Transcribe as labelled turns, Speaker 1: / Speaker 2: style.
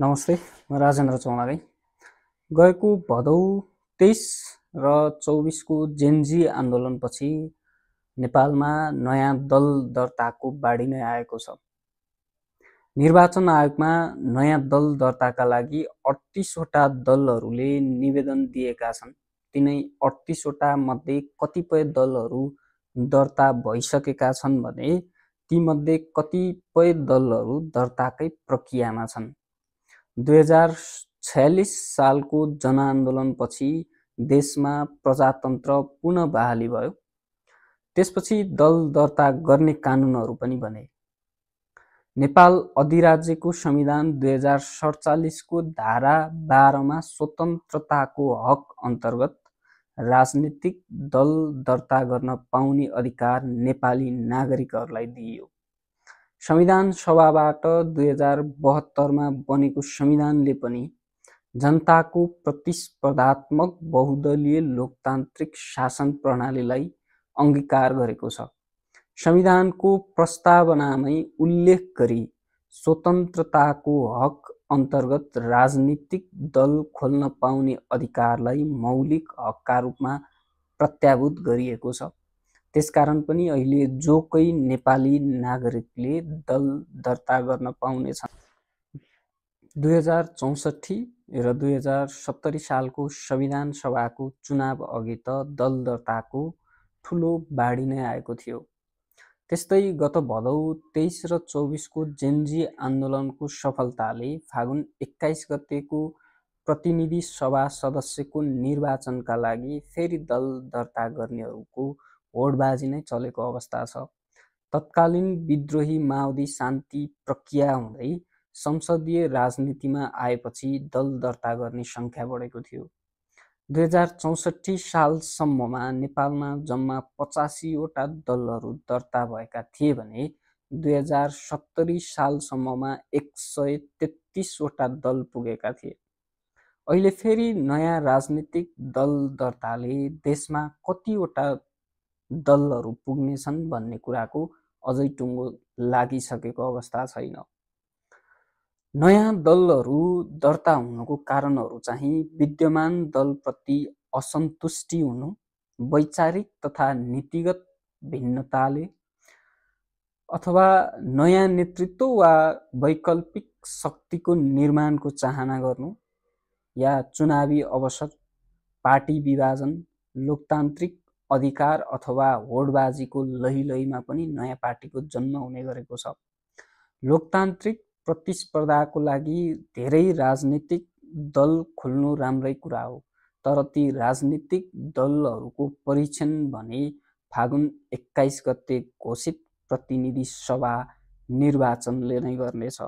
Speaker 1: नमस्ते, म राजेन्द्र चौलागाई। गएको भदौ 23 र 24 को जेनजी आन्दोलनपछि नेपालमा नयाँ दल दर्ताको बाढी नै आएको छ। निर्वाचन आयोगमा नयाँ दल दर्ताका लागि 38 वटा दलहरूले निवेदन दिएका छन्। तिनै 38 वटा मध्ये कतिपय दलहरू दर्ता भइसकेका छन् भने तीमध्ये कतिपय दलहरू दर्ताकै प्रक्रियामा छन्। 2046 सालको जनआन्दोलनपछि देशमा प्रजातन्त्र पुनः बहाली भयो। त्यसपछि दल दर्ता गर्ने कानुनहरू पनि बने। नेपाल अधिराज्यको संविधान 2047 को धारा 12 मा स्वतन्त्रताको हक अन्तर्गत राजनीतिक दल दर्ता गर्न पाउने अधिकार नेपाली नागरिकहरूलाई दिइयो। संविधान सभाबाट 2072 मा बनेको संविधानले पनि जनताको प्रतिस्पर्धात्मक बहुदलीय लोकतान्त्रिक शासन प्रणालीलाई अंगीकार गरेको छ। संविधानको प्रस्तावनामै उल्लेख गरी स्वतन्त्रताको हक अन्तर्गत राजनीतिक दल खोल्न पाउने अधिकारलाई मौलिक हकका रूपमा प्रत्याभूत गरिएको छ। त्यसकारण पनि अहिले जोकै नेपाली नागरिकले दल दर्ता गर्न पाउनेछन्। 2064 र 2070 सालको संविधान सभाको चुनाव अघि त दल दर्ताको ठूलो बाढी नै आएको थियो। त्यस्तै गत भदौ 23 र 24 को जेनजी आन्दोलनको सफलताले फागुन 21 गतेको प्रतिनिधि सभा सदस्यको निर्वाचनका लागि फेरि दल दर्ता गर्नेहरूको होडबाजी नै चलेको अवस्था छ। तत्कालीन विद्रोही माओवादी शान्ति प्रक्रिया हुँदै संसदीय राजनीतिमा आएपछि दल दर्ता गर्ने संख्या बढेको थियो। 2064 सालसम्ममा नेपालमा जम्मा 85 वटा दलहरू दर्ता भएका थिए भने 2070 सालसम्ममा 133 वटा दल पुगेका थिए। अहिले फेरि नयाँ राजनीतिक दल दर्ताले देशमा कतिवटा दलहरू पुग्नेछन् भन्ने कुराको अझै टुङ्गो लागिसकेको अवस्था छैन। नयाँ दलहरू दर्ता हुनुको कारणहरू चाहिँ विद्यमान दलप्रति असन्तुष्टि हुनु, वैचारिक तथा नीतिगत भिन्नताले, अथवा नयाँ नेतृत्व वा वैकल्पिक शक्तिको निर्माणको चाहना गर्नु, या चुनावी अवसर, पार्टी विभाजन, लोकतान्त्रिक अधिकार अथवा होडबाजीको लहीमा पनि नयाँ पार्टीको जन्म हुने गरेको छ। लोकतान्त्रिक प्रतिस्पर्धाको लागि धेरै राजनीतिक दल खोल्नु राम्रै कुरा हो, तर ती राजनीतिक दलहरूको परीक्षण भने फागुन 21 गते घोषित प्रतिनिधि सभा निर्वाचनले नै गर्नेछ।